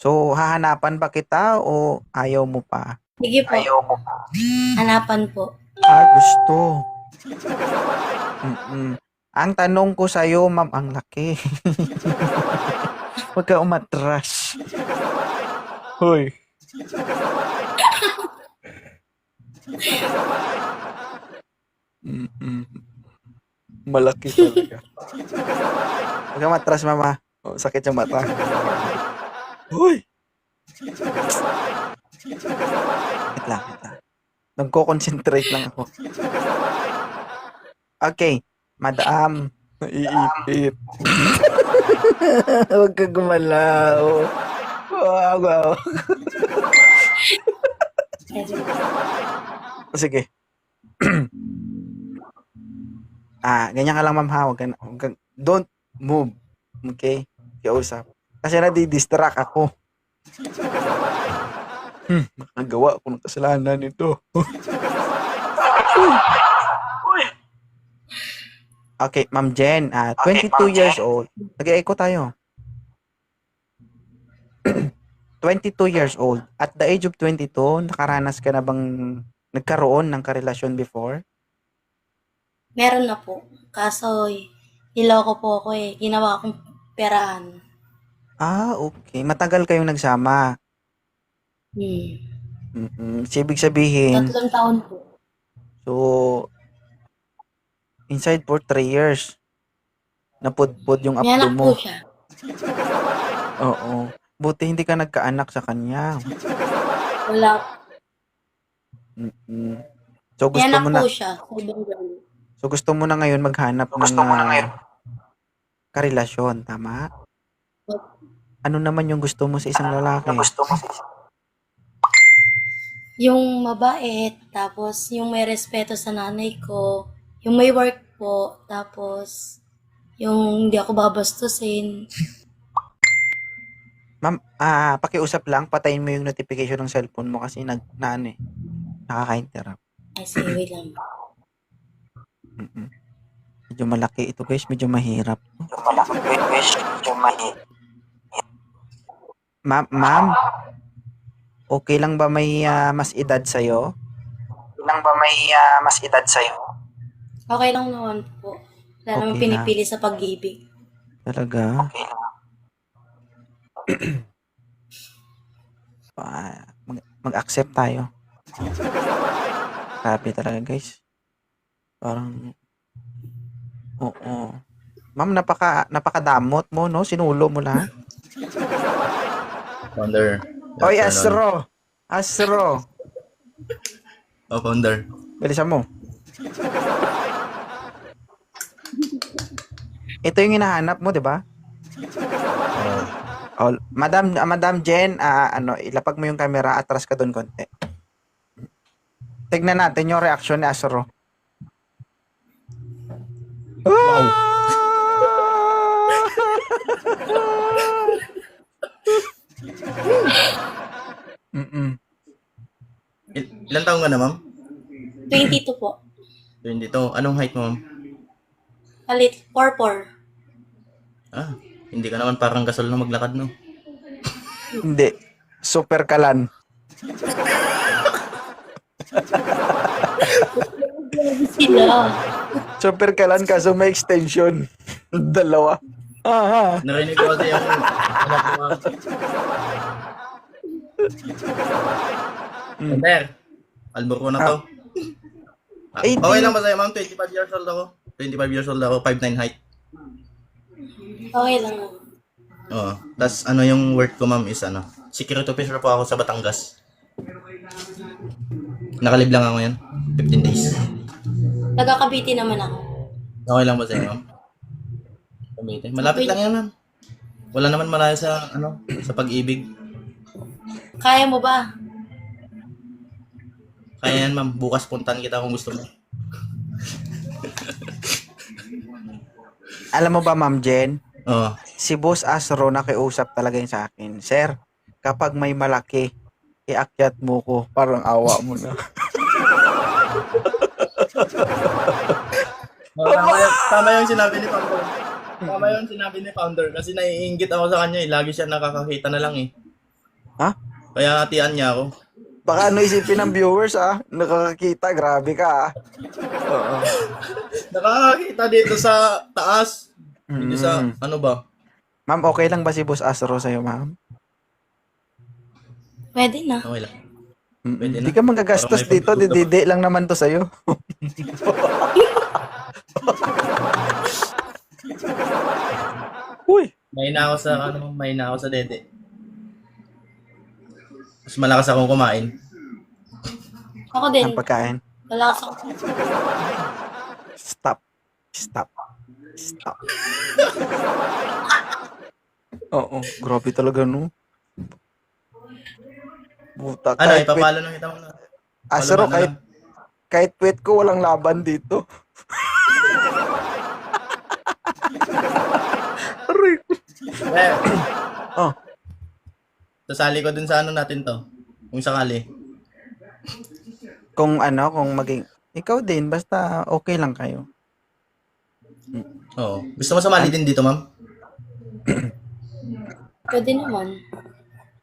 So, hahanapan ba kita o ayaw mo pa? Sige po. Hanapan po. Gusto. Ang tanong ko sa'yo, ma'am, ang laki. Huwag ka umatras. Hoy. Malaki talaga. Huwag ka matras, mama. Oh, sakit yung mata. Hoy! Wait lang. Nagko-concentrate lang ako. Okay. Madam. Naiipit. Huwag ka gumalaw. Wow. Sige. Ganyan ka lang, ma'am, ha? Don't move. Okay? Kausap. Kasi nadi-distract ako. Nakagawa ko ng kasalanan ito. Okay, Ma'am Jen, 22 years old. Nag-echo tayo. 22 years old. At the age of 22, nakaranas ka na bang nagkaroon ng karelasyon before? Meron na po. Kaso, niloko po ako eh. Ginawa akong perahan. Okay. Matagal kayong nagsama. Ibig sabihin, 3 taon po. so, inside for 3 years. Napudpud yung May apdo anak mo. po siya. Oo. Buti hindi ka nagkaanak sa kanya. Wala. So, May anak po siya. So, gusto mo na ngayon maghanap ng karelasyon, tama? Ano naman yung gusto mo sa isang lalaki? Yung mabait, tapos yung may respeto sa nanay ko, yung may work po, tapos yung hindi ako babastusin. Ma'am, pakiusap lang, patayin mo yung notification ng cellphone mo kasi nakaka-interrupt. Ay, sige, wait lang. Medyo malaki ito, guys. Medyo mahirap. Ma'am, okay lang ba may mas edad sa'yo? Okay lang naman po. Wala naman Okay pinipili sa pag-ibig. Talaga? Mag-accept tayo. Grabe talaga, guys. Parang, oo. Ma'am, napakadamot mo, no? Sinulo mo lahat. Founder. Oy, Astro! Founder. Bilisan mo. Ito yung hinahanap mo, di ba? Madam Jen, ilapag mo yung camera, atras ka doon konti. Tignan natin yung reaction ni Astro. Wow! Ilan taong ka na, ma'am? 22 po. 22. Anong height mo, ma'am? Palit, 4'4". Hindi ka naman parang gasol na maglakad, no? Hindi. Super kalan. Sila. Super kalan kaso may extension. Dalawa. Narinig ko kasi yung anak ko, ma'am. Founder. Albor ko na to. Okay lang ba sa'yo, ma'am? 25 years old ako. 25 years old ako, 5'9" height. Okay lang naman. Oo. Tapos yung work ko, ma'am, is security officer po ako sa Batangas. Nakalib lang ako yan. 15 days. Taga-Cavite naman ako. Okay lang ba sa'yo, ma'am? Cavite. Malapit lang yan, ma'am. Wala naman malayo sa, sa pag-ibig. Kaya mo ba? Kaya yan, ma'am. Bukas puntahan kita kung gusto mo. Alam mo ba, Ma'am Jen? Oo. Si Boss Astro nakiusap talaga yun sa akin. Sir, kapag may malaki, iakyat mo ko. Parang awa mo na. Tama yung sinabi ni Founder. Tama yung sinabi ni Founder. Kasi naiinggit ako sa kanya eh. Lagi siya nakakakita na lang eh. Ha? Kaya hatian niya ako. Baka ano isipin ng viewers, nakakakita, grabe ka, Oo. Nakakakita dito sa taas. Dito sa, Mm. ano ba? Ma'am, okay lang ba si Boss Astro sa'yo, ma'am? Pwede na. Okay lang. Pwede Hindi na. ka magagastos Parang may dito, pagdududa. dididi lang naman to sa'yo. Uy! May na ako sa dede. Mas malakas akong kumain. Ako din. Ang pagkain. Malakas ako. Stop. Stop. Stop. Oo, grabe talaga, no? Buta, Ano, kahit ipapalo lang kita muna. Astro, Follow na kahit tweet ko, walang laban dito. Aray. Eh, Oh, sasali ko dun sa ano natin to. Kung sakali. kung maging, ikaw din, basta okay lang kayo. Oo. Gusto mo sumali din dito, ma'am? Pwede naman.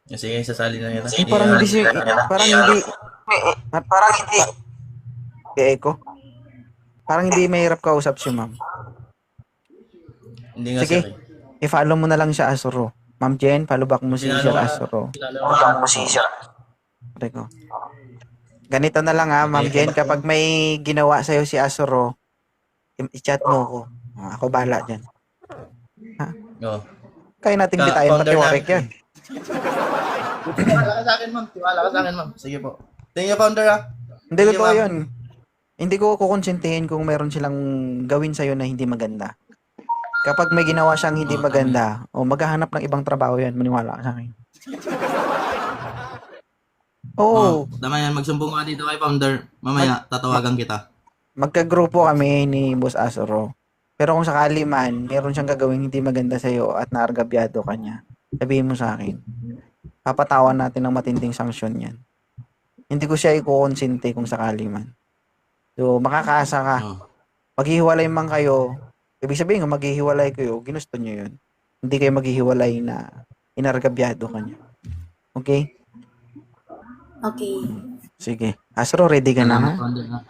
Sige, sasali na kita. Parang hindi echo. Parang hindi mahirap kausap si ma'am. Hindi nga Sige. sir. I-follow mo na lang siya, Asuro. Ma'am Jen, follow back mo si Kilala Sir ko na. Asuro. Kilala ko na. Reko. Ganito na lang Ma'am Okay. Jen, kapag may ginawa sa'yo si Asuro, i-chat mo ako. Ako bahala dyan. Oo. Kaya natin Ka- bitayin, founder patiwarek namin. yan. Tiwala ka sa akin, ma'am. Tiwala ka sa akin, ma'am. Sige po. Thank you, founder, ah. Hindi Sige, totoo ma'am. yun. Hindi ko kukonsintihin kung meron silang gawin sa'yo na hindi maganda. Kapag may ginawa siyang hindi Oo, maganda, maghahanap ng ibang trabaho yan, maniwala ka sa akin. Oo, Tama yan. Magsumbong ka dito kay founder. Mamaya, tatawagan kita. magkagrupo kami ni Boss Asoro. Pero kung sakali man, meron siyang gagawin hindi maganda sa'yo at naargabyado ka niya, sabihin mo sa akin. Papatawan natin ng matinding sanksyon yan. Hindi ko siya ikukonsinti kung sakali man. So, makakaasa ka. Oo. Maghihiwalay man kayo, ibig sabihin kung maghihiwalay kayo, ginusto niyo yun. Hindi kayo maghihiwalay na inargabyado ka niya. Okay? Okay. Sige. Asro, ready ka na ha? Salamat, founder, ah.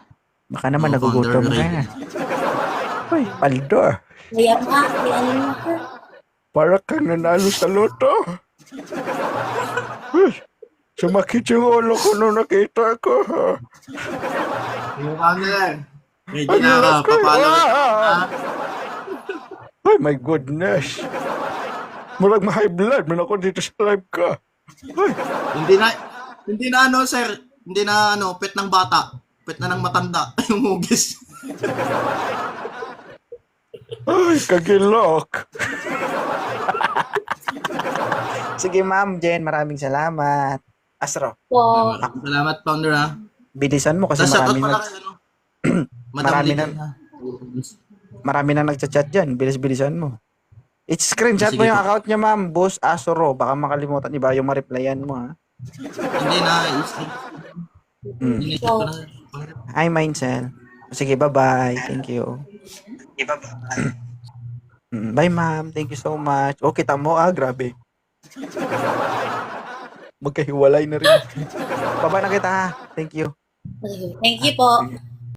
Baka naman Oo, nagugutom founder, ka. ready. Uy, Paldor. Kaya nga, kaya ano na ka. Para kang nanalo sa loto. Uy, sumakit yung ulo ko nung nakita ko. Yung founder. Ready na ka. Papalo. Ah, Ay, my goodness. Murag ma-high blood man ako dito sa live ka. Hindi na ano, sir. Hindi na ano, pet ng bata. Pet na ng matanda. Yung hugis. Ay, kagilok. Sige, Ma'am Jen, maraming salamat. Astro, Po. Salamat, founder, ha. bilisan mo kasi Tapos shoutout marami pala na, kay ano. Madam Marami Lynn, na. ha. marami na nagchat-chat dyan. Bilis-bilisan mo. Screenshot mo Sige yung po. account niya, Ma'am. Boss Asoro. Baka makalimutan niyo ba yung ma-replyan mo, ha? Hindi na. Mm. Iniisip ko na. Hi, Mindcell. Sige, bye-bye. Thank you. Bye, ma'am. Thank you so much. Oh, kita mo, grabe. Magkahiwalay na rin. Baba na kita, ha. Thank you. Thank you po.